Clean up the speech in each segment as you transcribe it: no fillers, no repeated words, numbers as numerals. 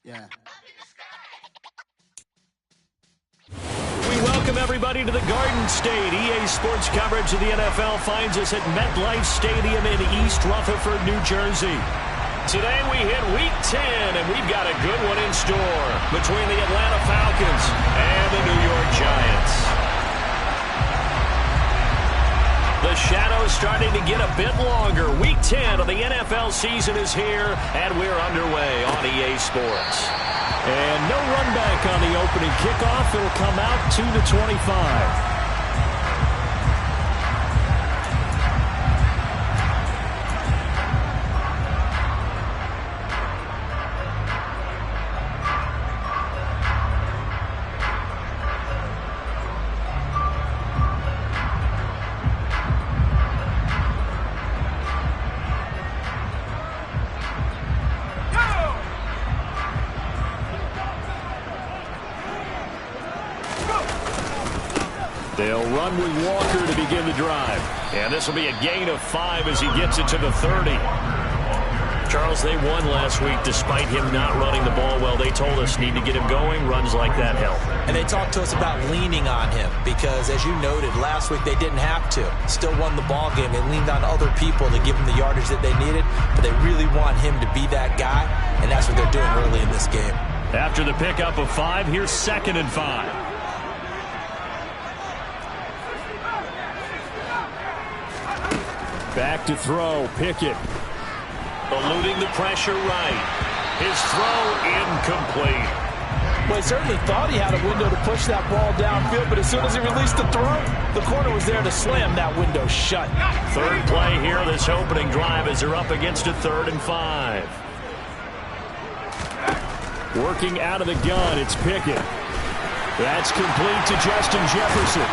Yeah. We welcome everybody to the Garden State. EA Sports coverage of the NFL finds us at MetLife Stadium in East Rutherford, New Jersey. Today we hit Week 10, and we've got a good one in store between the Atlanta Falcons and the New York Giants. The shadow's starting to get a bit longer. Week 10 of the NFL season is here, and we're underway on EA Sports. And no run back on the opening kickoff. It'll come out to the 25. They'll run with Walker to begin the drive. And this will be a gain of 5 as he gets it to the 30. Charles, they won last week despite him not running the ball well. They told us need to get him going. Runs like that help. And they talked to us about leaning on him because, as you noted, last week they didn't have to. Still won the ball game. They leaned on other people to give him the yardage that they needed. But they really want him to be that guy, and that's what they're doing early in this game. After the pickup of 5, here's 2nd and 5. Back to throw, Pickett. Eluding the pressure right. His throw incomplete. Well, he certainly thought he had a window to push that ball downfield, but as soon as he released the throw, the corner was there to slam that window shut. Third play here, this opening drive, as they're up against a 3rd and 5. Working out of the gun, it's Pickett. That's complete to Justin Jefferson.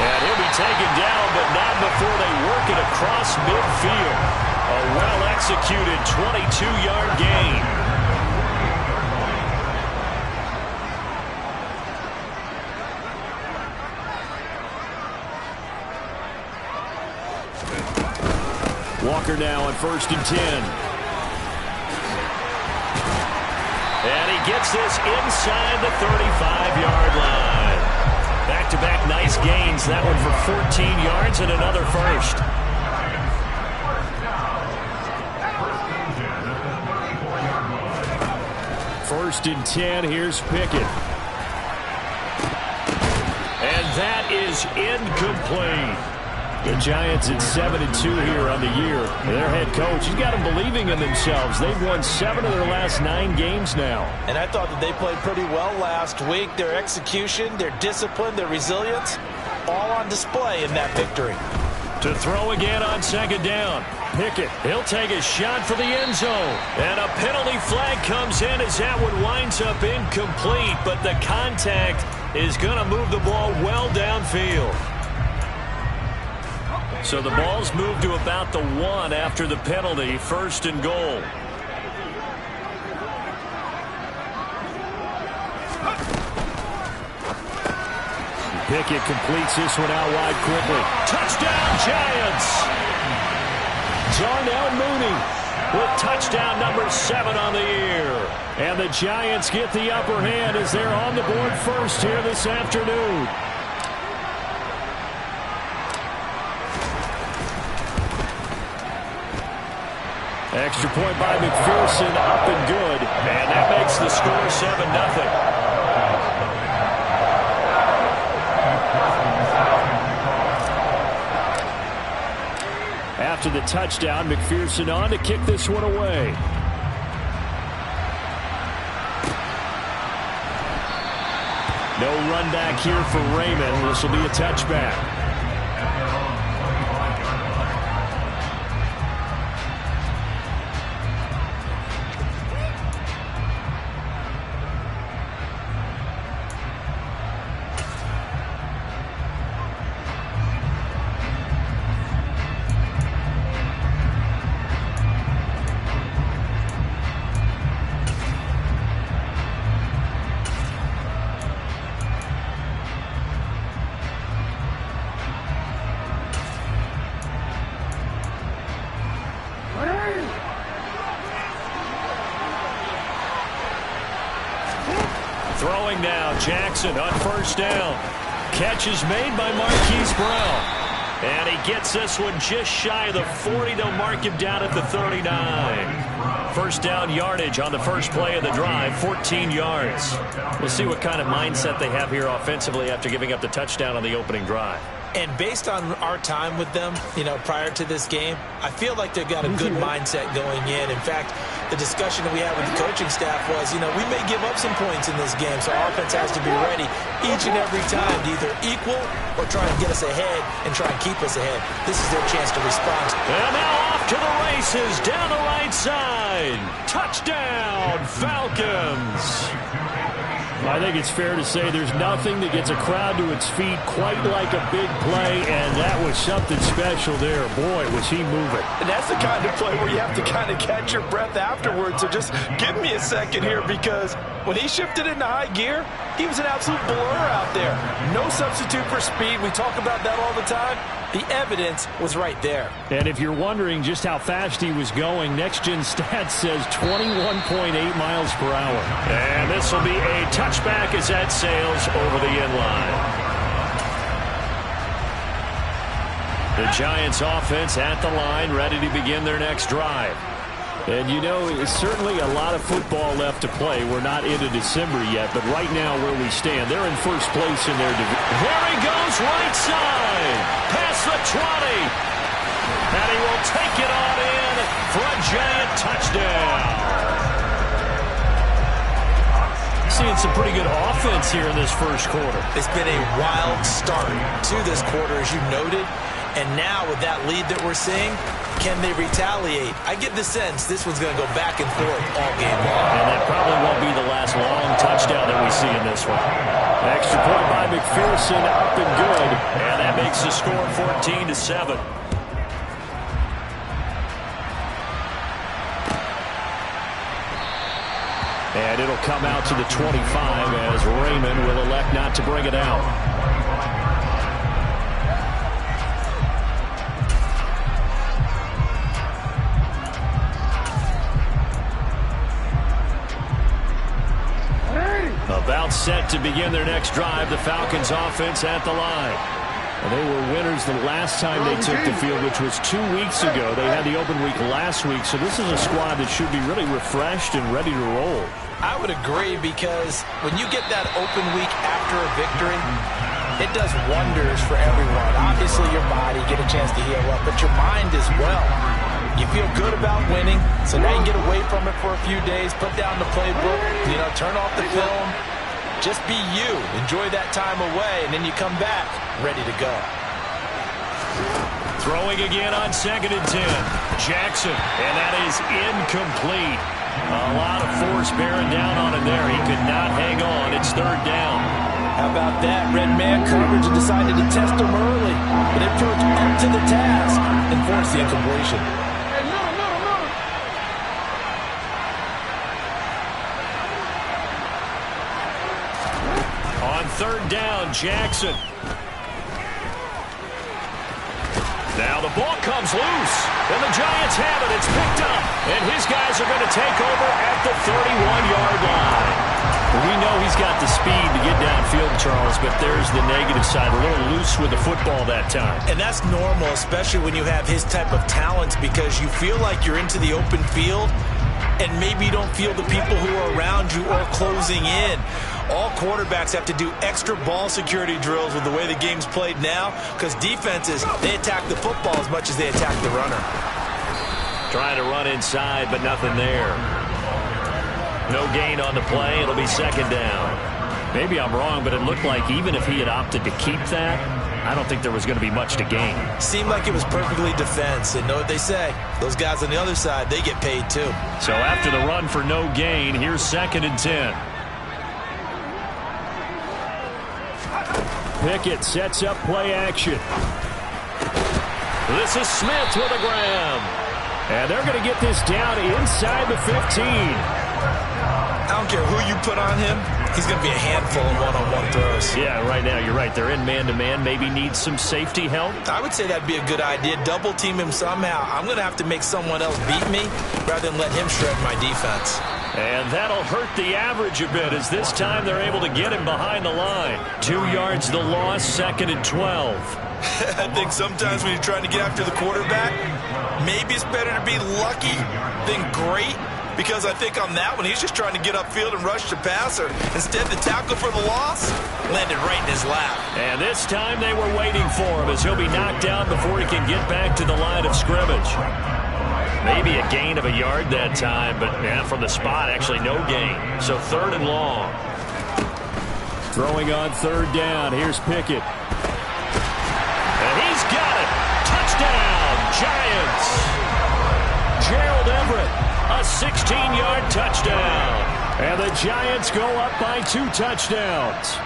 And he'll be taken down, but not before they work it across midfield. A well-executed 22-yard gain. Walker now on 1st and 10. And he gets this inside the 35-yard line. Back-to-back nice gains. That one for 14 yards and another first. First and 10. Here's Pickett. And that is incomplete. The Giants at 7-2 here on the year. Their head coach, he's got them believing in themselves. They've won 7 of their last 9 games now. And I thought that they played pretty well last week. Their execution, their discipline, their resilience, all on display in that victory. To throw again on 2nd down. Pickett, he'll take a shot for the end zone. And a penalty flag comes in as that one winds up incomplete. But the contact is going to move the ball well downfield. So the ball's moved to about the 1 after the penalty. 1st and goal. Pickett completes this one out wide quickly. Touchdown, Giants! Darnell Mooney with touchdown number 7 on the year. And the Giants get the upper hand as they're on the board first here this afternoon. Extra point by McPherson, up and good. And that makes the score 7-0. After the touchdown, McPherson on to kick this one away. No run back here for Raymond. This will be a touchback. throwing now. Jackson on first down. Catch is made by Marquise Brown. And he gets this one just shy of the 40. They'll mark him down at the 39. First down yardage on the first play of the drive, 14 yards. We'll see what kind of mindset they have here offensively after giving up the touchdown on the opening drive. And based on our time with them, prior to this game, I feel like they've got a good mindset going in. In fact, the discussion that we had with the coaching staff was, we may give up some points in this game, so our offense has to be ready each and every time to either equal or try and get us ahead and try and keep us ahead. This is their chance to respond. And now off to the races down the right side. Touchdown, Falcons. I think it's fair to say there's nothing that gets a crowd to its feet quite like a big play, and that was something special there. Boy, was he moving. And that's the kind of play where you have to kind of catch your breath afterwards. So just give me a second here, because when he shifted into high gear, he was an absolute blur out there. No substitute for speed. We talk about that all the time. The evidence was right there. And if you're wondering just how fast he was going, Next Gen Stats says 21.8 miles per hour. And this will be a touchback as that sails over the end line. The Giants offense at the line, ready to begin their next drive. And it's certainly a lot of football left to play. We're not into December yet, but right now where we stand, they're in first place in their division. There he goes, right side, past the 20. And he will take it on in for a Giant touchdown. Seeing some pretty good offense here in this first quarter. It's been a wild start to this quarter, as you noted. And now with that lead that we're seeing, can they retaliate? I get the sense this one's going to go back and forth all game long. And that probably won't be the last long touchdown that we see in this one. Extra point by McPherson, up and good. And that makes the score 14-7. And it'll come out to the 25 as Raymond will elect not to bring it out. About set to begin their next drive. The Falcons offense at the line. And they were winners the last time they took the field, which was 2 weeks ago. They had the open week last week, so this is a squad that should be really refreshed and ready to roll. I would agree, because when you get that open week after a victory, it does wonders for everyone. Obviously, your body, get a chance to heal up, but your mind as well. You feel good about winning, so now you can get away from it for a few days, put down the playbook, turn off the film. Just be you. Enjoy that time away, and then you come back ready to go. Throwing again on 2nd and 10. Jackson, and that is incomplete. A lot of force bearing down on him there. He could not hang on. It's 3rd down. How about that? Red man coverage and decided to test him early. But it proved up to the task and forced the incompletion. On 3rd down, Jackson. Now the ball comes loose, and the Giants have it. It's picked up, and his guys are going to take over at the 31-yard line. We know he's got the speed to get downfield, Charles, but there's the negative side. A little loose with the football that time. And that's normal, especially when you have his type of talents, because you feel like you're into the open field, and maybe you don't feel the people who are around you or closing in. All quarterbacks have to do extra ball security drills with the way the game's played now, because defenses, they attack the football as much as they attack the runner. Trying to run inside, but nothing there. No gain on the play. It'll be 2nd down. Maybe I'm wrong, but it looked like even if he had opted to keep that, I don't think there was going to be much to gain. Seemed like it was perfectly defense, and know what they say. Those guys on the other side, they get paid too. So after the run for no gain, here's 2nd and 10. Pickett sets up play action. This is Smith with a grab. And they're going to get this down inside the 15. I don't care who you put on him. He's going to be a handful in one-on-one throws. Yeah, right now you're right. They're in man-to-man. Maybe needs some safety help. I would say that'd be a good idea. Double team him somehow. I'm going to have to make someone else beat me rather than let him shred my defense. And that'll hurt the average a bit as this time they're able to get him behind the line. 2 yards the loss, 2nd and 12. I think sometimes when you're trying to get after the quarterback, maybe it's better to be lucky than great. Because I think on that one, he's just trying to get upfield and rush the passer. Instead, the tackle for the loss landed right in his lap. And this time they were waiting for him as he'll be knocked down before he can get back to the line of scrimmage. Maybe a gain of a yard that time, but yeah, from the spot, actually no gain. So 3rd and long. Throwing on 3rd down. Here's Pickett. And he's got it. Touchdown, Giants. Gerald Everett, a 16-yard touchdown. And the Giants go up by 2 touchdowns.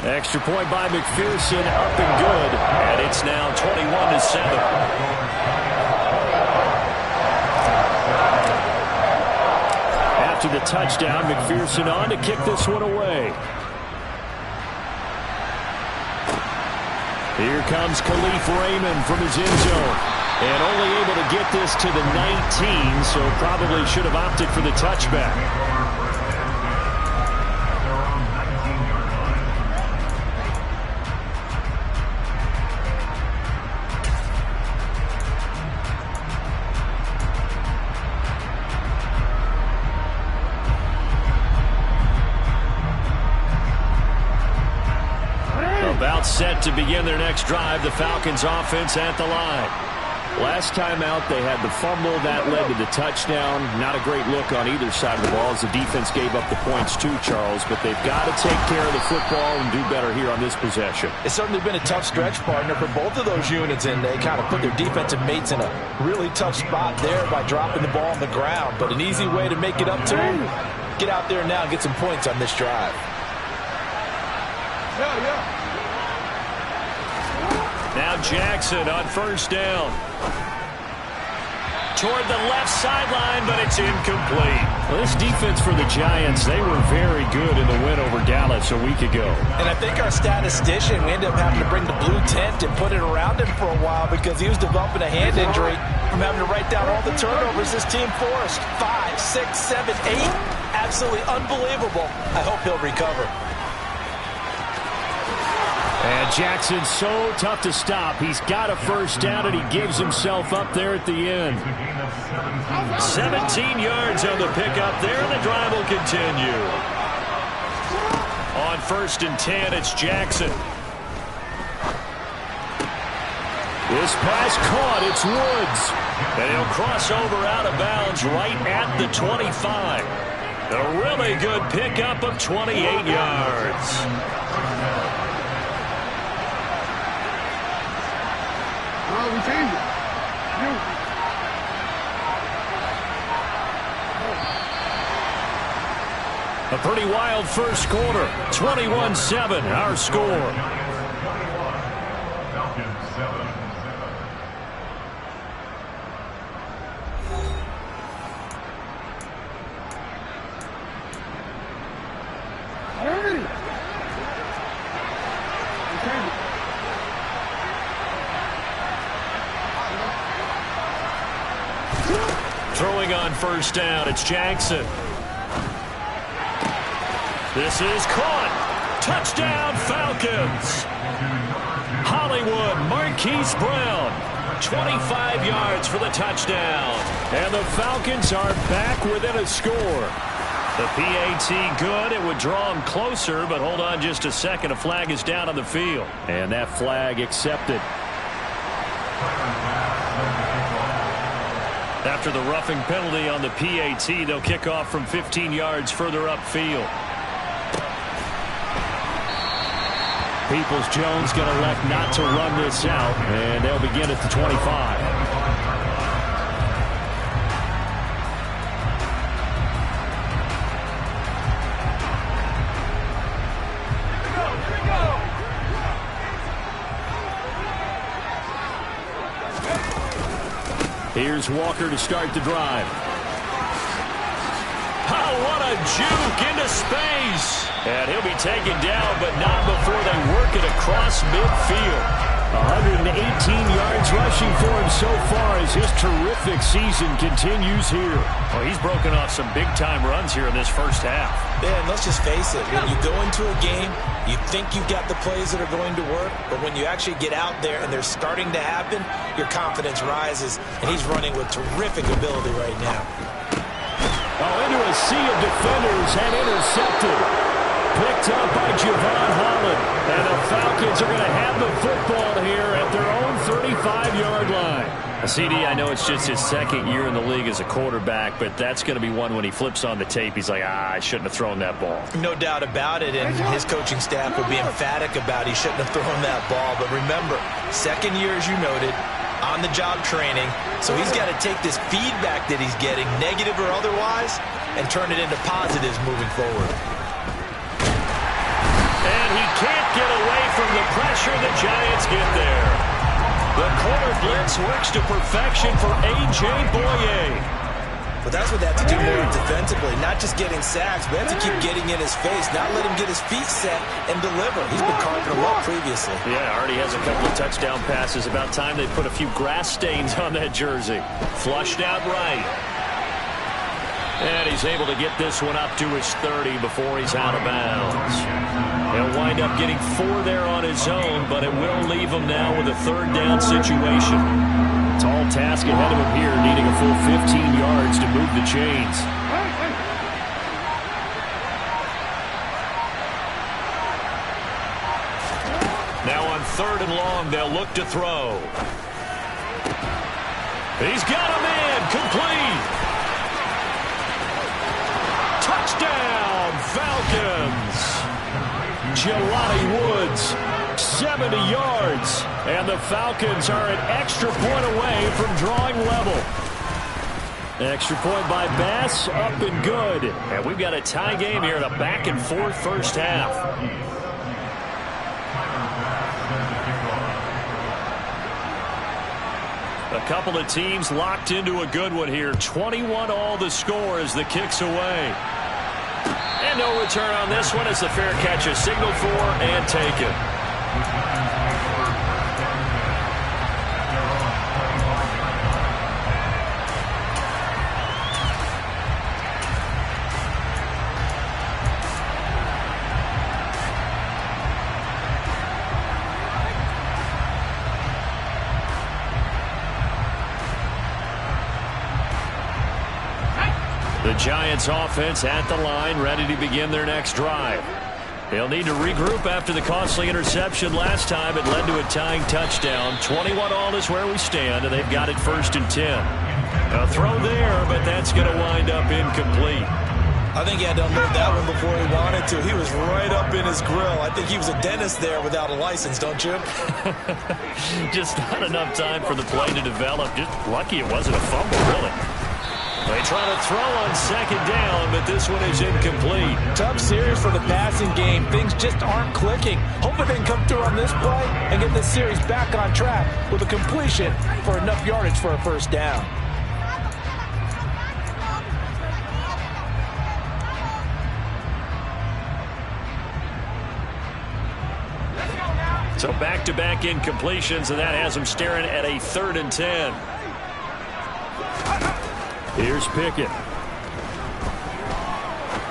Extra point by McPherson, up and good. And it's now 21-7. After the touchdown, McPherson on to kick this one away. Here comes Khalif Raymond from his end zone. And only able to get this to the 19, so probably should have opted for the touchback. About set to begin their next drive, the Falcons offense at the line. Last time out, they had the fumble. That led to the touchdown. Not a great look on either side of the ball as the defense gave up the points too, Charles. But they've got to take care of the football and do better here on this possession. It's certainly been a tough stretch, partner, for both of those units, and they kind of put their defensive mates in a really tough spot there by dropping the ball on the ground. But an easy way to make it up to them, get out there now and get some points on this drive. Now Jackson on 1st down. Toward the left sideline, but it's incomplete. Well, this defense for the Giants, they were very good in the win over Dallas a week ago. And I think our statistician, we ended up having to bring the blue tent and put it around him for a while because he was developing a hand injury from having to write down all the turnovers this team forced. 5, 6, 7, 8. Absolutely unbelievable. I hope he'll recover. And Jackson's so tough to stop. He's got a 1st down, and he gives himself up there at the end. 17 yards on the pickup there, and the drive will continue. On 1st and 10, it's Jackson. This pass caught. It's Woods. And he'll cross over out of bounds right at the 25. A really good pickup of 28 yards. A pretty wild first quarter. 21-7, our score. Throwing on 1st down, it's Jackson. This is caught. Touchdown, Falcons. Hollywood, Marquise Brown. 25 yards for the touchdown. And the Falcons are back within a score. The PAT good. It would draw them closer, but hold on just a second. A flag is down on the field. And that flag accepted. After the roughing penalty on the PAT, they'll kick off from 15 yards further upfield. Peoples-Jones going to elect not to run this out, and they'll begin at the 25. Here's Walker to start the drive. what a juke into space. And he'll be taken down, but not before they work it across midfield. 118 yards rushing for him so far as his terrific season continues here. Well, he's broken off some big-time runs here in this first half. Yeah, and let's just face it. When you go into a game, you think you've got the plays that are going to work, but when you actually get out there and they're starting to happen, your confidence rises, and he's running with terrific ability right now. Oh, into a sea of defenders and intercepted. Picked up by Javon Holland. And the Falcons are going to have the football here at their own 35-yard line. CD, I know it's just his second year in the league as a quarterback, but that's going to be one when he flips on the tape. He's like, I shouldn't have thrown that ball. No doubt about it, and his coaching staff will be emphatic about he shouldn't have thrown that ball. But remember, second year, as you noted, on-the-job training. So he's got to take this feedback that he's getting, negative or otherwise, and turn it into positives moving forward. And he can't get away from the pressure. The Giants get there. The corner blitz works to perfection for A.J. Boye. But that's what they have to do more defensively, not just getting sacks, but they have to keep getting in his face, not let him get his feet set and deliver. He's been carving them up previously. Yeah, already has a couple of touchdown passes. About time they put a few grass stains on that jersey. Flushed out right. And he's able to get this one up to his 30 before he's out of bounds. He'll wind up getting 4 there on his own, but it will leave him now with a third down situation. Tall task ahead of him here, needing a full 15 yards to move the chains. Now on 3rd and long, they'll look to throw. He's got a man, complete. Touchdown, Falcons. Jelani Woods, 70 yards. And the Falcons are an extra point away from drawing level. Extra point by Bass, up and good. And we've got a tie game here in a back-and-forth first half. A couple of teams locked into a good one here. 21-all the score as the kick's away. And no return on this one as the fair catch is signaled for and taken. The Giants offense at the line, ready to begin their next drive. They'll need to regroup after the costly interception last time. It led to a tying touchdown. 21-all is where we stand, and they've got it 1st and 10. A throw there, but that's going to wind up incomplete. I think he had to unload that one before he wanted to. He was right up in his grill. I think he was a dentist there without a license, don't you? Just not enough time for the play to develop. Just lucky it wasn't a fumble, really. They try to throw on 2nd down, but this one is incomplete. Tough series for the passing game. Things just aren't clicking. Hoping they can come through on this play and get this series back on track with a completion for enough yardage for a 1st down. So back-to-back incompletions, and that has them staring at a 3rd and 10. Here's Pickett.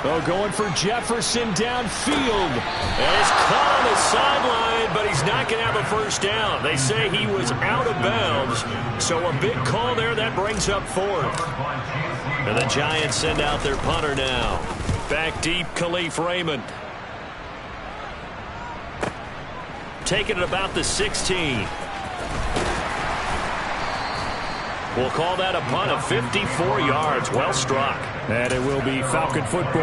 Oh, going for Jefferson downfield. And it's caught on the sideline, but he's not going to have a 1st down. They say he was out of bounds. So a big call there. That brings up 4th. And the Giants send out their punter now. Back deep, Khalif Raymond. Taking it about the 16. We'll call that a punt of 54 yards. Well struck. And it will be Falcon football.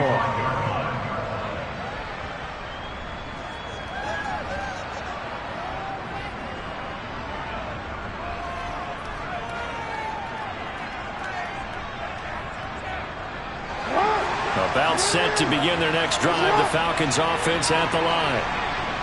About set to begin their next drive. The Falcons offense at the line.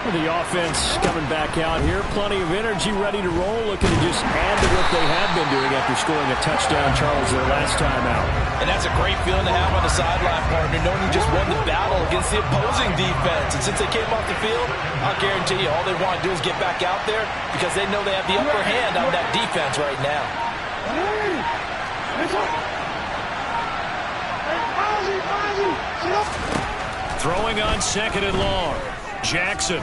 The offense coming back out here. Plenty of energy, ready to roll, looking to just add to what they have been doing after scoring a touchdown, Charles, their last time out. And that's a great feeling to have on the sideline, partner, knowing you just won the battle against the opposing defense. And since they came off the field, I'll guarantee you all they want to do is get back out there because they know they have the upper hand on that defense right now. Throwing on second and long. Jackson.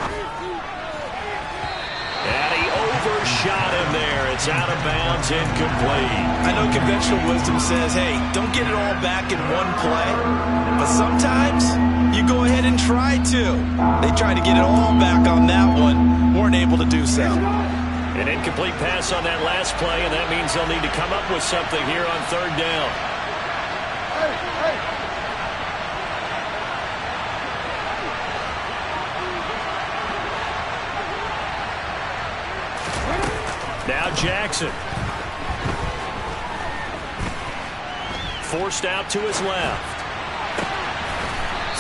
And he overshot him there. It's out of bounds, incomplete. I know conventional wisdom says, hey, don't get it all back in one play. But sometimes you go ahead and try to. They tried to get it all back on that one. Weren't able to do so. An incomplete pass on that last play, and that means they'll need to come up with something here on third down. Now Jackson. Forced out to his left.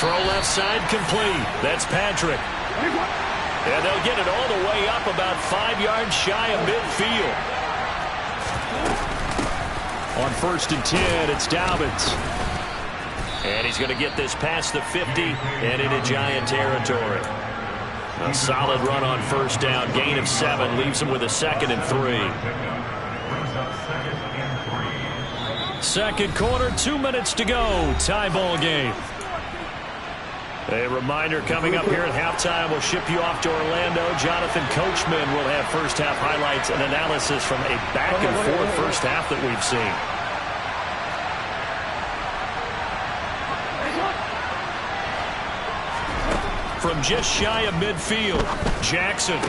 Throw left side complete. That's Patrick. And they'll get it all the way up about 5 yards shy of midfield. On 1st and 10, it's Dobbins. And he's going to get this past the 50 and into Giant territory. A solid run on 1st down. Gain of 7 leaves him with a 2nd and 3. Second quarter, 2 minutes to go. Tie ball game. A reminder coming up here at halftime. We'll ship you off to Orlando. Jonathan Coachman will have first half highlights and analysis from a back and forth first half that we've seen. From just shy of midfield, Jackson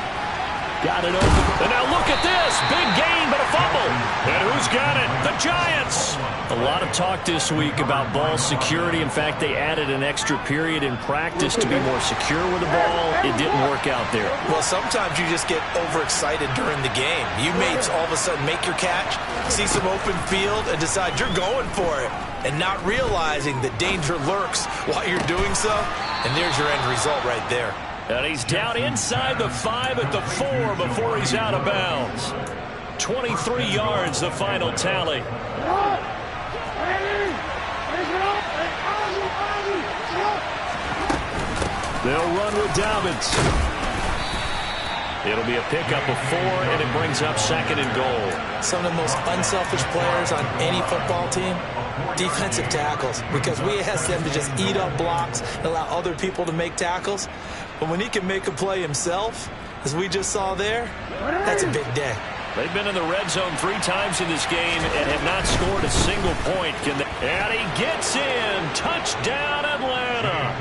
got it open. And now look at this. Big gain, but a fumble. And who's got it? The Giants. A lot of talk this week about ball security. In fact, they added an extra period in practice to be more secure with the ball. It didn't work out there. Well, sometimes you just get overexcited during the game. You may all of a sudden make your catch, see some open field, and decide you're going for it, and not realizing that danger lurks while you're doing so. And there's your end result right there. And he's down inside the 5 at the 4 before he's out of bounds. 23 yards, the final tally. They'll run with Dobbins. It'll be a pickup of 4, and it brings up 2nd and goal. Some of the most unselfish players on any football team, defensive tackles, because we ask them to just eat up blocks and allow other people to make tackles. But when he can make a play himself, as we just saw there, that's a big day. They've been in the red zone 3 times in this game and have not scored a single point. And he gets in. Touchdown, Atlanta.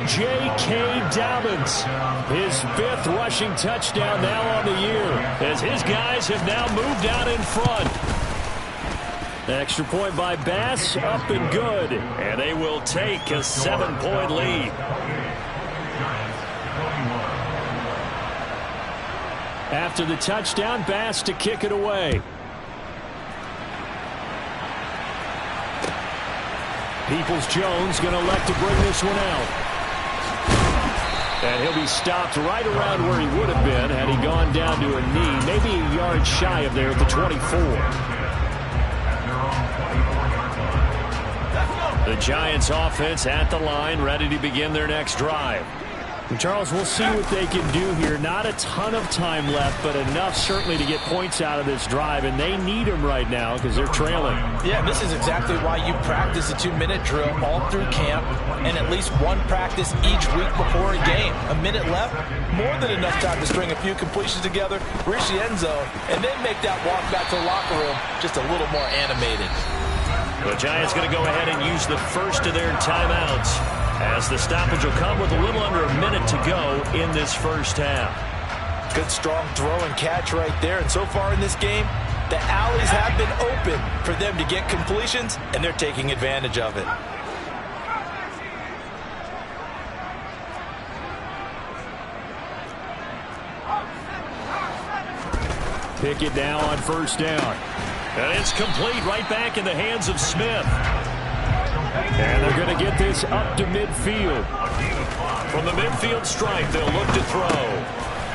J.K. Dobbins, his 5th rushing touchdown now on the year, as his guys have now moved out in front. Extra point by Bass, up and good. And they will take a 7-point lead. After the touchdown, Bass to kick it away. Peoples-Jones going to elect to bring this one out. And he'll be stopped right around where he would have been had he gone down to a knee, maybe a yard shy of there at the 24. The Giants offense at the line, ready to begin their next drive. And Charles, we'll see what they can do here. Not a ton of time left, but enough certainly to get points out of this drive, and they need them right now because they're trailing. Yeah, this is exactly why you practice a 2-minute drill all through camp and at least one practice each week before a game. A minute left, more than enough time to string a few completions together, reach the end zone, and then make that walk back to the locker room just a little more animated. The Giants going to go ahead and use the first of their timeouts, as the stoppage will come with a little under a minute to go in this first half. Good strong throw and catch right there. And so far in this game, the alleys have been open for them to get completions, and they're taking advantage of it. Pickett now on 1st down. And it's complete right back in the hands of Smith. And they're going to get this up to midfield. From the midfield stripe, they'll look to throw.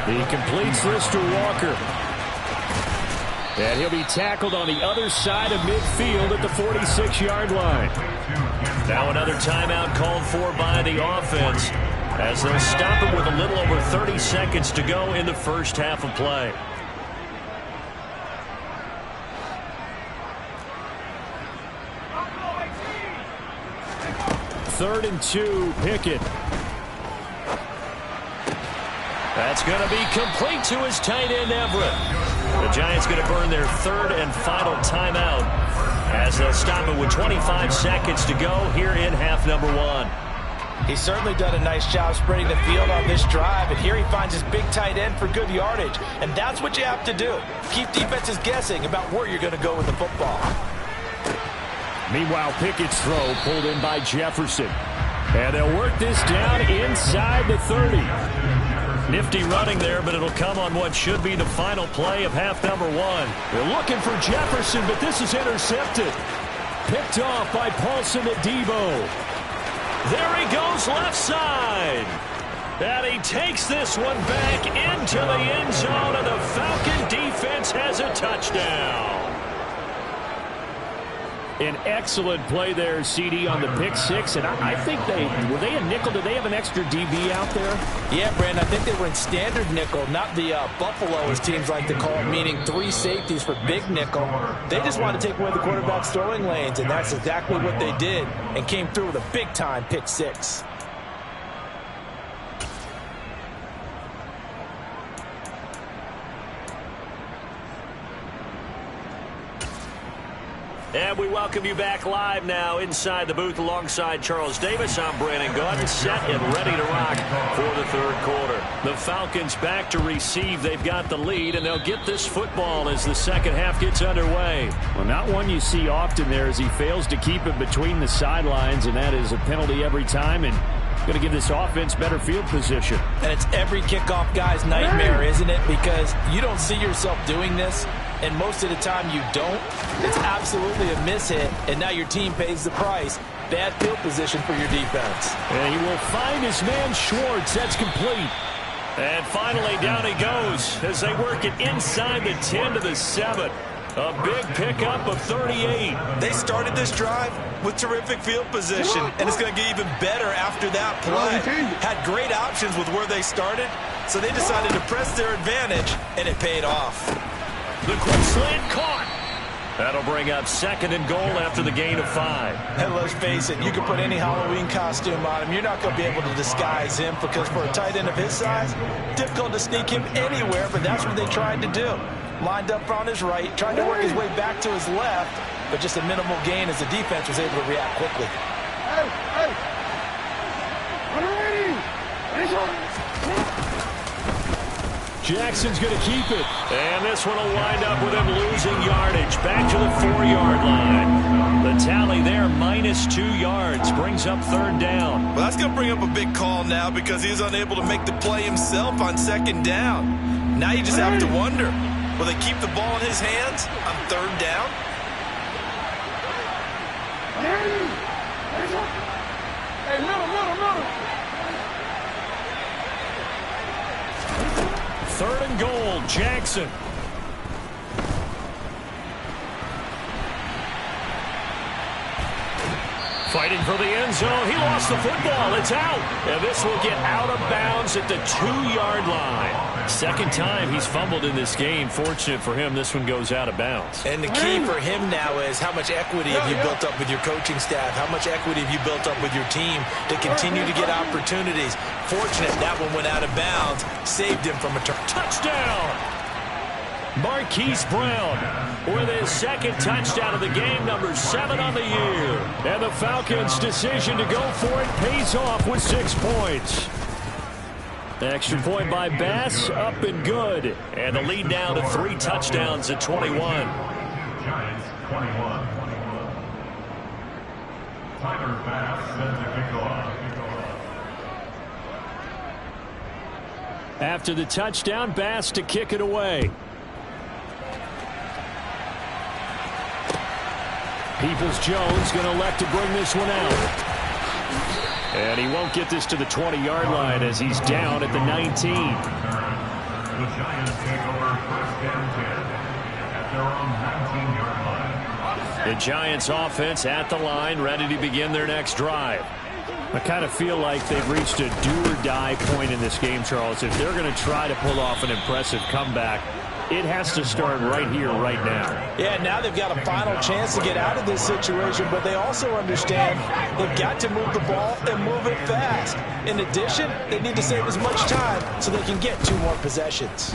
He completes this to Walker. And he'll be tackled on the other side of midfield at the 46-yard line. Now another timeout called for by the offense as they'll stop it with a little over 30 seconds to go in the first half of play. Third and 2, Pickett. That's going to be complete to his tight end, Everett. The Giants going to burn their third and final timeout as they'll stop it with 25 seconds to go here in half number 1. He's certainly done a nice job spreading the field on this drive, and here he finds his big tight end for good yardage. And that's what you have to do. Keep defenses guessing about where you're going to go with the football. Meanwhile, Pickett's throw pulled in by Jefferson. And they'll work this down inside the 30. Nifty running there, but it'll come on what should be the final play of half number 1. They're looking for Jefferson, but this is intercepted. Picked off by Paulson Adebo. There he goes left side. And he takes this one back into the end zone, and the Falcon defense has a touchdown. An excellent play there, CD, on the pick six. And I think were they a nickel? Did they have an extra DB out there? Yeah, Brandon, I think they were in standard nickel, not the Buffalo, as teams like to call it, meaning 3 safeties for big nickel. They just wanted to take away the quarterback's throwing lanes, and that's exactly what they did, and came through with a big-time pick six. And we welcome you back live now inside the booth alongside Charles Davis. I'm Brandon Gaudin, set and ready to rock for the third quarter. The Falcons back to receive. They've got the lead, and they'll get this football as the second half gets underway. Well, not one you see often there as he fails to keep it between the sidelines, and that is a penalty every time, and going to give this offense better field position. And it's every kickoff guy's nightmare, isn't it? Because you don't see yourself doing this, and most of the time you don't. It's absolutely a mishit, and now your team pays the price. Bad field position for your defense. And he will find his man Schwartz. That's complete. And finally down he goes as they work it inside the 10 to the 7. A big pickup of 38. They started this drive with terrific field position, and it's going to get even better after that play. Had great options with where they started, so they decided to press their advantage, and it paid off. The quick slant caught. That'll bring up second and goal after the gain of 5. And let's face it, you can put any Halloween costume on him. You're not going to be able to disguise him because for a tight end of his size, difficult to sneak him anywhere, but that's what they tried to do. Lined up on his right, tried to work his way back to his left, but just a minimal gain as the defense was able to react quickly. Jackson's going to keep it. And this one will wind up with him losing yardage. Back to the 4-yard line. The tally there, -2 yards. Brings up third down. Well, that's going to bring up a big call now because he's unable to make the play himself on second down. Now you just have to wonder, will they keep the ball in his hands on third down? Hey, middle. Third and goal, Jackson. Fighting for the end zone. He lost the football. It's out. And this will get out of bounds at the 2-yard line. Second time he's fumbled in this game. Fortunate for him, this one goes out of bounds. And the key for him now is how much equity have you built up with your coaching staff? How much equity have you built up with your team to continue to get opportunities? Fortunate that one went out of bounds. Saved him from a touchdown. Marquise Brown with his second touchdown of the game, number 7 on the year. And the Falcons' decision to go for it pays off with 6 points. Extra point by Bass, up and good. And the lead now to 3 touchdowns at 21. Giants 21. Tyler Bass sends the kickoff. After the touchdown, Bass to kick it away. Peoples-Jones going to elect to bring this one out. And he won't get this to the 20-yard line as he's down at the 19. The Giants take over first and 10 at their own 19-yard line. The Giants offense at the line, ready to begin their next drive. I kind of feel like they've reached a do-or-die point in this game, Charles. If they're going to try to pull off an impressive comeback, it has to start right here, right now. Yeah, now they've got a final chance to get out of this situation, but they also understand they've got to move the ball and move it fast. In addition, they need to save as much time so they can get 2 more possessions.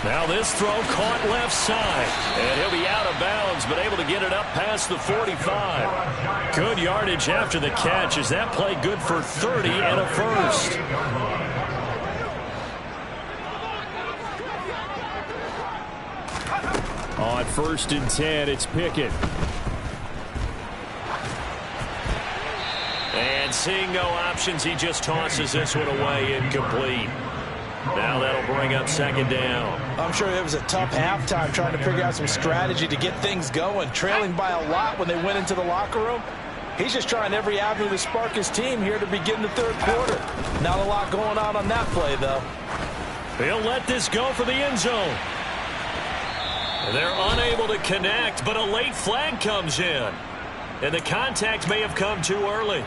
Now this throw caught left side, and he'll be out of bounds, but able to get it up past the 45. Good yardage after the catch. Is that play good for 30 and a first? On 1st and 10, it's Pickett. And seeing no options, he just tosses this one away, incomplete. Now that'll bring up 2nd down. I'm sure it was a tough halftime trying to figure out some strategy to get things going, trailing by a lot when they went into the locker room. He's just trying every avenue to spark his team here to begin the 3rd quarter. Not a lot going on that play, though. He'll let this go for the end zone. They're unable to connect, but a late flag comes in. And the contact may have come too early.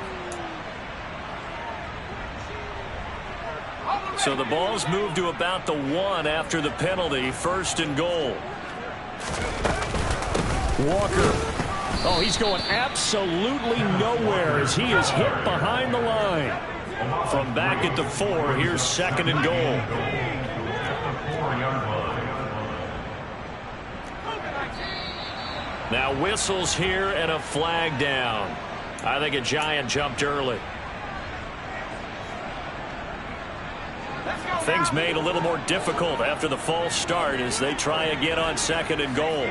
So the ball's moved to about the 1 after the penalty. 1st and goal. Walker. Oh, he's going absolutely nowhere as he is hit behind the line. From back at the 4, here's 2nd and goal. Now whistles here and a flag down. I think a Giant jumped early. Things made a little more difficult after the false start as they try again on 2nd and goal.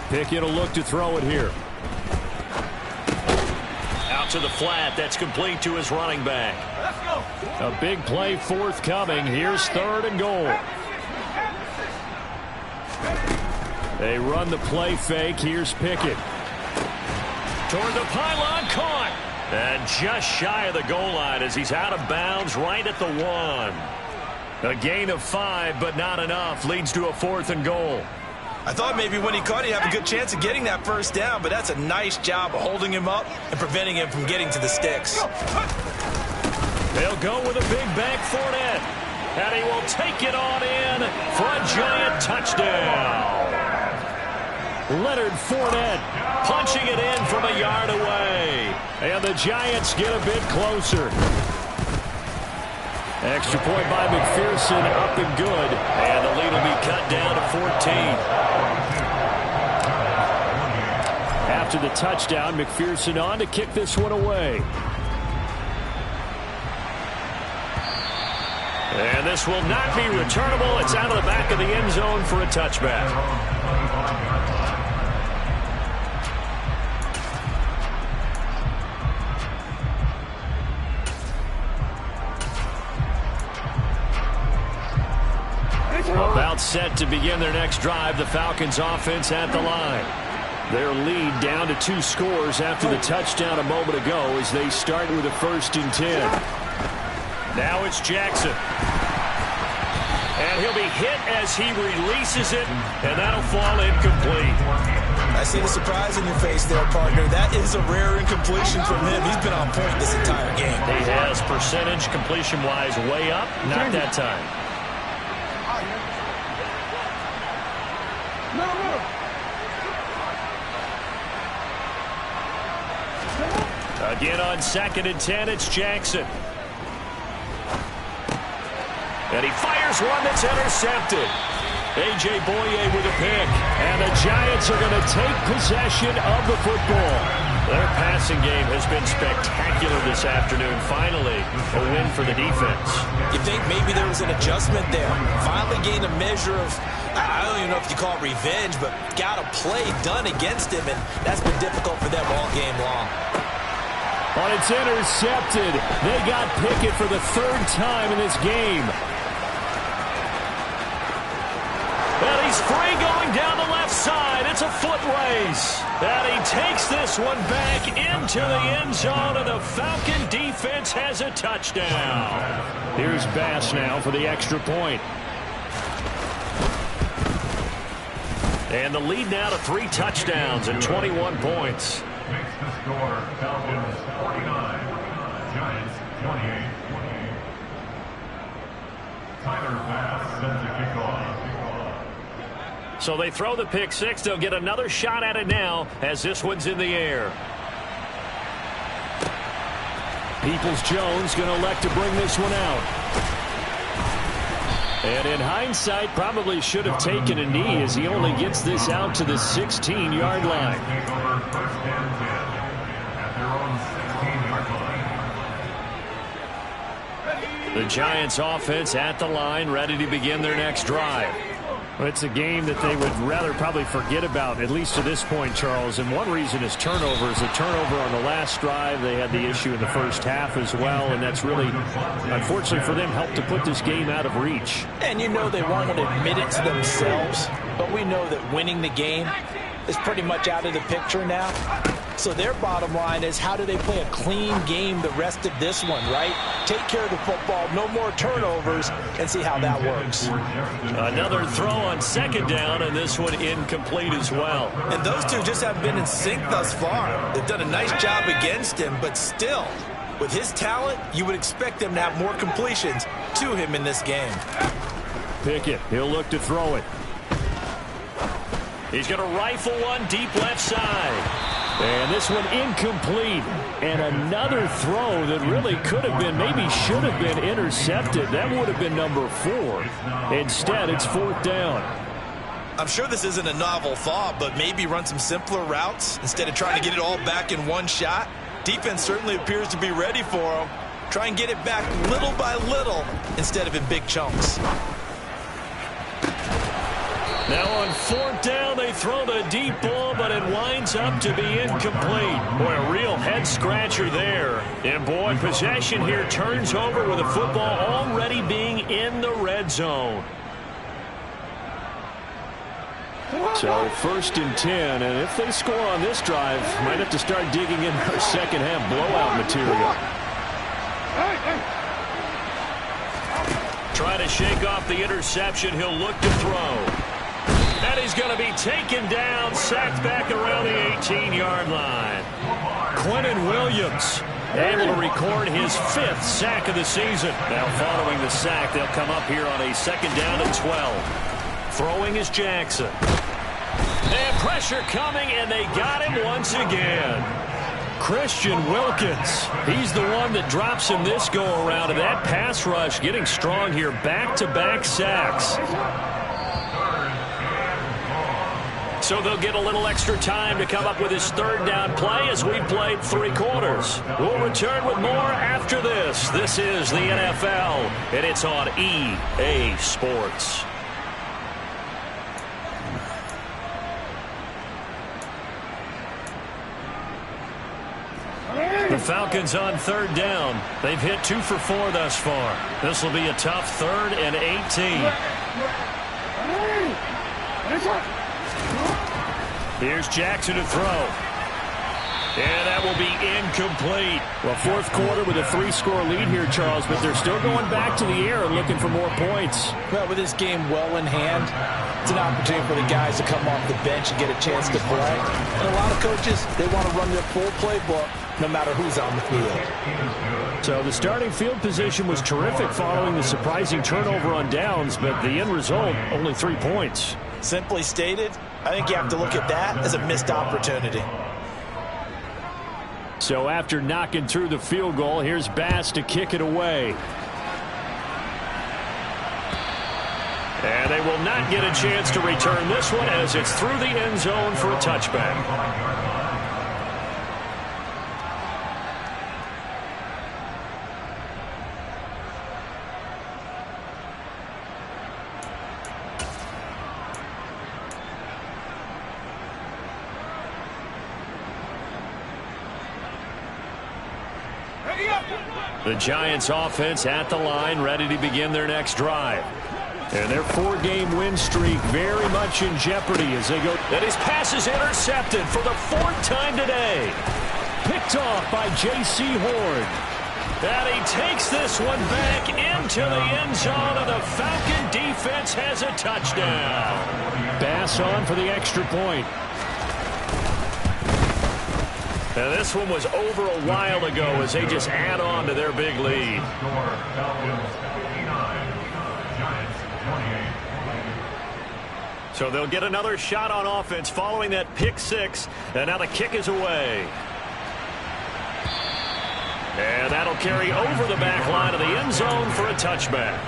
Pickett will look to throw it here. Out to the flat. That's complete to his running back. A big play forthcoming. Here's 3rd and goal. They run the play fake. Here's Pickett. Toward the pylon, caught. And just shy of the goal line as he's out of bounds right at the 1. A gain of 5, but not enough. Leads to a 4th and goal. I thought maybe when he caught it, he'd have a good chance of getting that 1st down, but that's a nice job of holding him up and preventing him from getting to the sticks. They'll go with a big bank Fournette. And he will take it on in for a Giant touchdown. Leonard Fournette punching it in from a yard away. And the Giants get a bit closer. Extra point by McPherson, up and good. And the lead will be cut down to 14. After the touchdown, McPherson on to kick this one away. And this will not be returnable. It's out of the back of the end zone for a touchback. About set to begin their next drive. The Falcons offense at the line. Their lead down to 2 scores after the touchdown a moment ago as they start with a 1st and 10. Now it's Jackson. And he'll be hit as he releases it, and that'll fall incomplete. I see the surprise in your face there, partner. That is a rare incompletion from him. He's been on point this entire game. He has percentage completion-wise way up. Not that time. Again on 2nd and 10, it's Jackson. And he fires one that's intercepted. A.J. Boye with a pick. And the Giants are going to take possession of the football. Their passing game has been spectacular this afternoon. Finally, a win for the defense. You think maybe there was an adjustment there. Finally gained a measure of, I don't even know if you call it revenge, but got a play done against him, and that's been difficult for them all game long. On it's intercepted. They got Pickett for the 3rd time in this game. And he's free going down the left side. It's a foot race. And he takes this one back into the end zone, and the Falcon defense has a touchdown. Here's Bass now for the extra point. And the lead now to 3 touchdowns and 21 points. Makes the score Falcons 49, Giants 28. Tyler Bass sends the kickoff. So they throw the pick six. They'll get another shot at it now as this one's in the air. Peoples-Jones going to elect to bring this one out. And in hindsight, probably should have taken a knee as he only gets this out to the 16-yard line. Take over first and 10 at their own 16-yard line. The Giants offense at the line, ready to begin their next drive. Well, it's a game that they would rather probably forget about, at least to this point, Charles. And one reason is turnovers. A turnover on the last drive. They had the issue in the first half as well, and that's really, unfortunately for them, helped to put this game out of reach. And you know they won't admit it to themselves, but we know that winning the game is pretty much out of the picture now. So their bottom line is, how do they play a clean game the rest of this one, right? Take care of the football, no more turnovers, and see how that works. Another throw on second down, and this one incomplete as well. And those two just haven't been in sync thus far. They've done a nice job against him, but still, with his talent, you would expect them to have more completions to him in this game. Pickett, he'll look to throw it. He's going to rifle one deep left side. And this one incomplete. And another throw that really could have been, maybe should have been intercepted. That would have been number 4. Instead, it's 4th down. I'm sure this isn't a novel thought, but maybe run some simpler routes instead of trying to get it all back in one shot. Defense certainly appears to be ready for him. Try and get it back little by little instead of in big chunks. Now on 4th down, they throw the deep ball, but it winds up to be incomplete. Boy, a real head-scratcher there. And, boy, possession here turns over with the football already being in the red zone. So 1st and 10, and if they score on this drive, might have to start digging in their second half blowout material. Try to shake off the interception. He'll look to throw. And he's going to be taken down, sacked back around the 18-yard line. Quentin Williams able to record his 5th sack of the season. Now following the sack, they'll come up here on a 2nd down and 12. Throwing is Jackson. And pressure coming, and they got him once again. Christian Wilkins, he's the one that drops him this go-around, and that pass rush getting strong here. Back-to-back sacks. So they'll get a little extra time to come up with his 3rd down play as we've played 3 quarters. We'll return with more after this. This is the NFL, and it's on EA Sports. The Falcons on 3rd down. They've hit 2 for 4 thus far. This will be a tough 3rd and 18. Here's Jackson to throw. And that will be incomplete. Well, 4th quarter with a 3-score lead here, Charles, but they're still going back to the air and looking for more points. Well, with this game well in hand, it's an opportunity for the guys to come off the bench and get a chance to play. And a lot of coaches, they want to run their full playbook no matter who's on the field. So the starting field position was terrific following the surprising turnover on downs, but the end result, only 3 points. Simply stated, I think you have to look at that as a missed opportunity. So after knocking through the field goal, here's Bass to kick it away. And they will not get a chance to return this one as it's through the end zone for a touchback. The Giants offense at the line, ready to begin their next drive. And their 4-game win streak very much in jeopardy as they go. And his pass is intercepted for the 4th time today. Picked off by J.C. Horn. And he takes this one back into the end zone, and the Falcon defense has a touchdown. Bass on for the extra point. And this one was over a while ago as they just add on to their big lead. So they'll get another shot on offense following that pick 6, and now the kick is away. And that'll carry over the back line of the end zone for a touchback.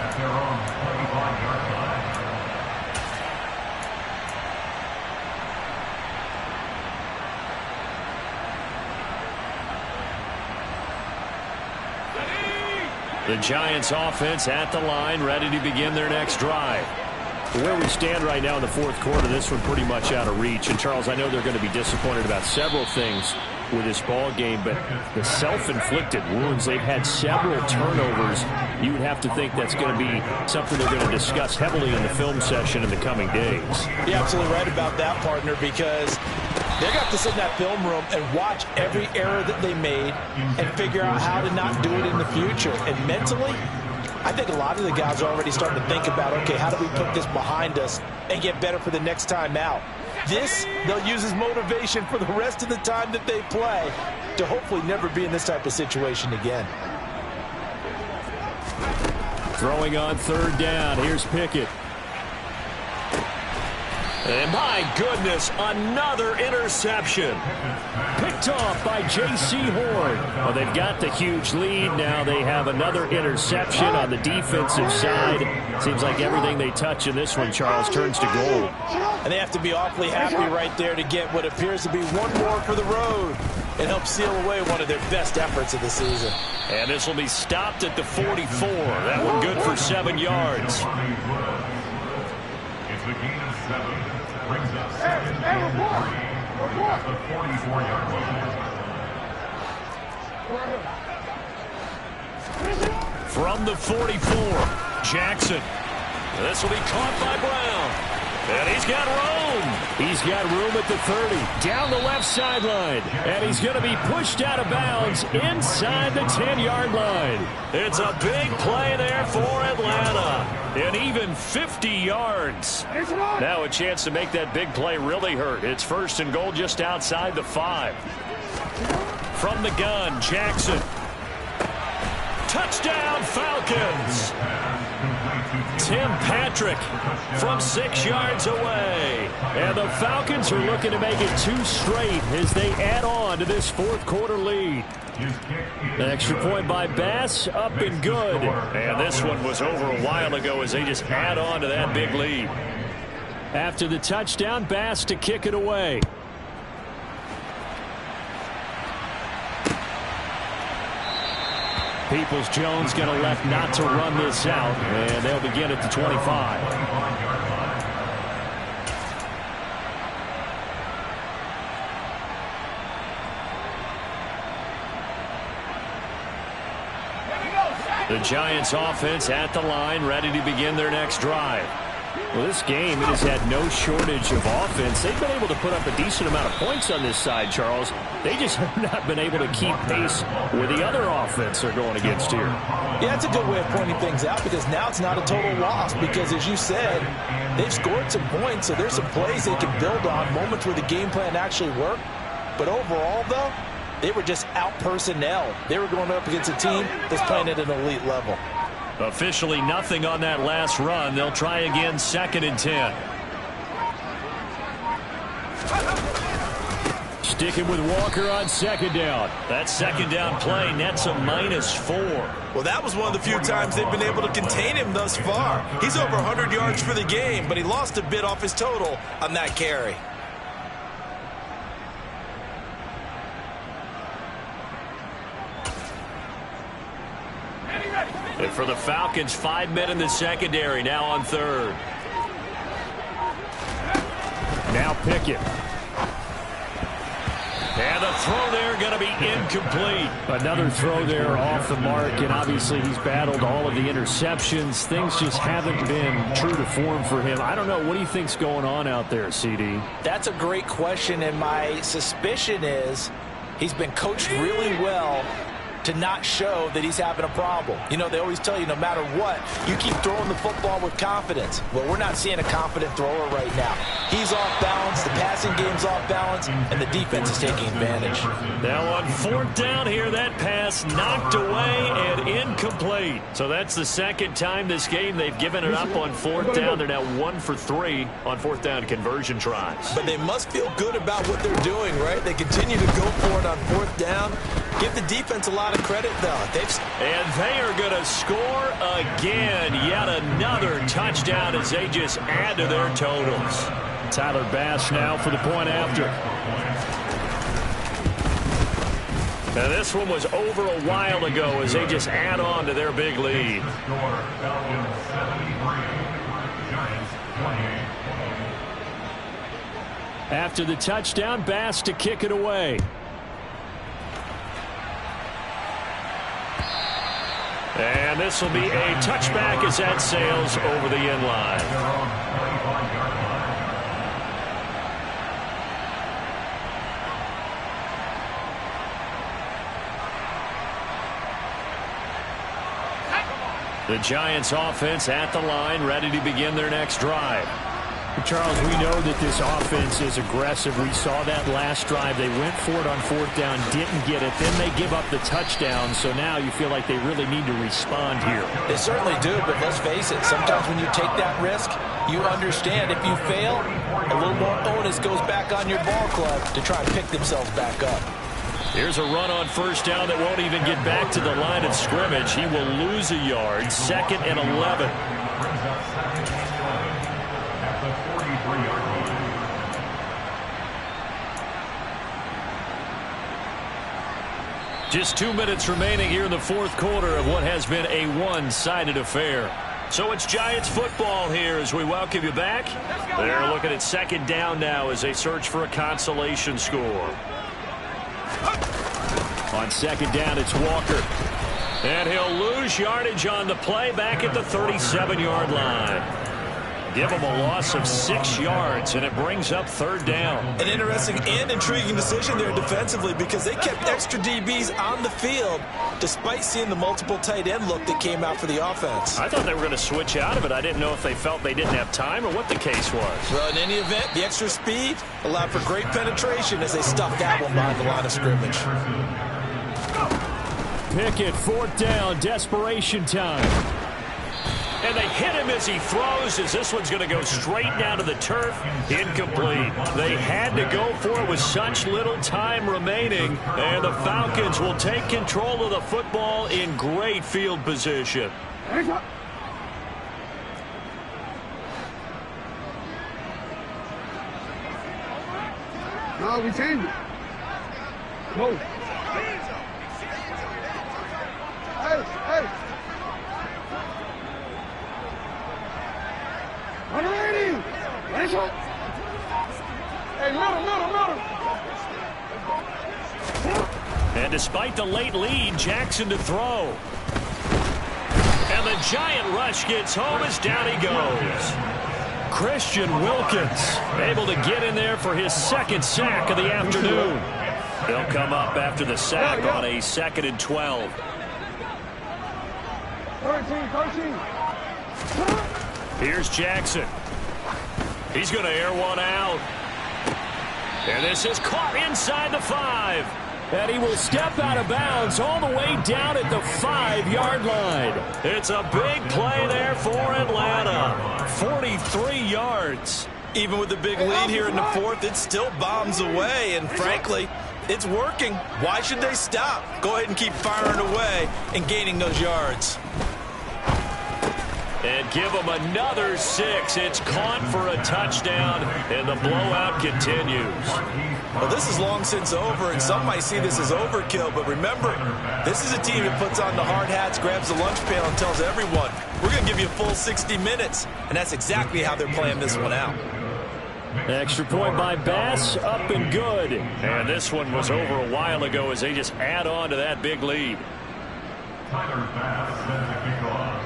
The Giants offense at the line, ready to begin their next drive. Where we stand right now in the 4th quarter, this one pretty much out of reach. And, Charles, I know they're going to be disappointed about several things with this ball game, but the self-inflicted wounds, they've had several turnovers. You would have to think that's going to be something they're going to discuss heavily in the film session in the coming days. You're absolutely right about that, partner, because they're going to have to sit in that film room and watch every error that they made and figure out how to not do it in the future. And mentally, I think a lot of the guys are already starting to think about, okay, how do we put this behind us and get better for the next time out? This, they'll use as motivation for the rest of the time that they play to hopefully never be in this type of situation again. Throwing on 3rd down. Here's Pickett. And my goodness, another interception. Picked off by J.C. Horn. Well, they've got the huge lead. Now they have another interception on the defensive side. Seems like everything they touch in this one, Charles, turns to gold. And they have to be awfully happy right there to get what appears to be one more for the road and help seal away one of their best efforts of the season. And this will be stopped at the 44. That one good for 7 yards. It's a gain of 7. Brings up 2nd and 3 at the 44-yard line. From the 44, Jackson. This will be caught by Brown. And he's got room. He's got room at the 30, down the left sideline. And he's going to be pushed out of bounds inside the 10-yard line. It's a big play there for Atlanta. And even 50 yards. Now a chance to make that big play really hurt. It's 1st and goal just outside the 5. From the gun, Jackson. Touchdown, Falcons. Tim Patrick from 6 yards away. And the Falcons are looking to make it 2 straight as they add on to this 4th quarter lead. An extra point by Bass, up and good. And this one was over a while ago as they just add on to that big lead. After the touchdown, Bass to kick it away. Peoples-Jones going to elect not to run this out, and they'll begin at the 25. The Giants offense at the line, ready to begin their next drive. Well, this game, it has had no shortage of offense. They've been able to put up a decent amount of points on this side, Charles. They just have not been able to keep pace with the other offense they're going against here. Yeah, that's a good way of pointing things out because now it's not a total loss because, as you said, they've scored some points, so there's some plays they can build on, moments where the game plan actually worked. But overall, though, they were just out-personnel. They were going up against a team that's playing at an elite level. Officially nothing on that last run. They'll try again, 2nd and 10. Sticking with Walker on 2nd down. That 2nd down play nets a -4. Well, that was one of the few times they've been able to contain him thus far. He's over 100 yards for the game, but he lost a bit off his total on that carry. And for the Falcons, 5 men in the secondary, now on 3rd. Now Pickett. And the throw there going to be incomplete. Another throw there off the mark, and obviously he's battled all of the interceptions. Things just haven't been true to form for him. I don't know. What do you think's going on out there, CD? That's a great question, and my suspicion is he's been coached really well to not show that he's having a problem. You know, they always tell you no matter what, you keep throwing the football with confidence. Well, we're not seeing a confident thrower right now. He's off balance, the passing game's off balance, and the defense is taking advantage. Now on 4th down here, that pass knocked away and incomplete. So that's the second time this game they've given it up on 4th down. They're now 1 for 3 on 4th down conversion tries. But they must feel good about what they're doing, right? They continue to go for it on 4th down. Give the defense a lot of credit, though. And they are going to score again. Yet another touchdown as they just add to their totals. Tyler Bass now for the point after. Now this one was over a while ago as they just add on to their big lead. After the touchdown, Bass to kick it away. And this will be a touchback as that sails over the end line. The Giants offense at the line, ready to begin their next drive. Charles, we know that this offense is aggressive. We saw that last drive. They went for it on 4th down, didn't get it. Then they give up the touchdown. So now you feel like they really need to respond here. They certainly do, but let's face it. Sometimes when you take that risk, you understand if you fail, a little more onus goes back on your ball club to try and pick themselves back up. Here's a run on 1st down that won't even get back to the line of scrimmage. He will lose a yard. 2nd and 11. Just 2 minutes remaining here in the 4th quarter of what has been a one-sided affair. So it's Giants football here as we welcome you back. They're looking at 2nd down now as they search for a consolation score. On 2nd down, it's Walker. And he'll lose yardage on the play back at the 37-yard line. Give him a loss of 6 yards, and it brings up 3rd down. An interesting and intriguing decision there defensively because they kept extra DBs on the field despite seeing the multiple tight end look that came out for the offense. I thought they were going to switch out of it. I didn't know if they felt they didn't have time or what the case was. Well, in any event, the extra speed allowed for great penetration as they stuffed that one behind the line of scrimmage. Pickett, 4th down, desperation time. And they hit him as he throws, as this one's going to go straight down to the turf. Incomplete. They had to go for it with such little time remaining. And the Falcons will take control of the football in great field position. No, we changed it. No. Hey. Hey, middle. And despite the late lead, Jackson to throw. And the giant rush gets home as down he goes. Christian Wilkins able to get in there for his 2nd sack of the afternoon. He'll come up after the sack on a 2nd and 12. 13. Here's Jackson. He's going to air one out. And this is caught inside the 5. And he will step out of bounds all the way down at the 5-yard line. It's a big play there for Atlanta. 43 yards. Even with the big lead here in the 4th, it still bombs away. And frankly, it's working. Why should they stop? Go ahead and keep firing away and gaining those yards. And give them another 6. It's caught for a touchdown, and the blowout continues. Well, this is long since over, and some might see this as overkill. But remember, this is a team that puts on the hard hats, grabs the lunch pail, and tells everyone, we're going to give you a full 60 minutes. And that's exactly how they're playing this one out. Extra point by Bass, up and good. And this one was over a while ago as they just add on to that big lead. Tyler Bass sends the kickoff.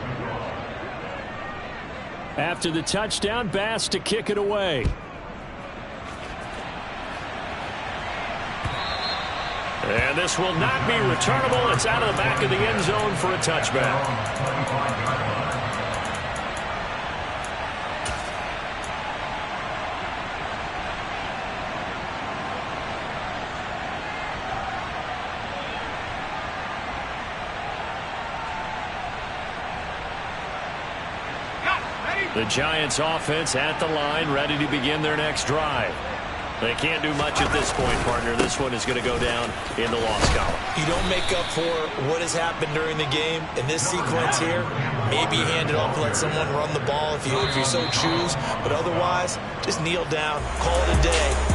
After the touchdown, Bass to kick it away. And this will not be returnable. It's out of the back of the end zone for a touchback. The Giants offense at the line, ready to begin their next drive. They can't do much at this point, partner. This one is going to go down in the loss column. You don't make up for what has happened during the game. In this sequence here, maybe hand it off and let someone run the ball if you so choose. But otherwise, just kneel down, call it a day.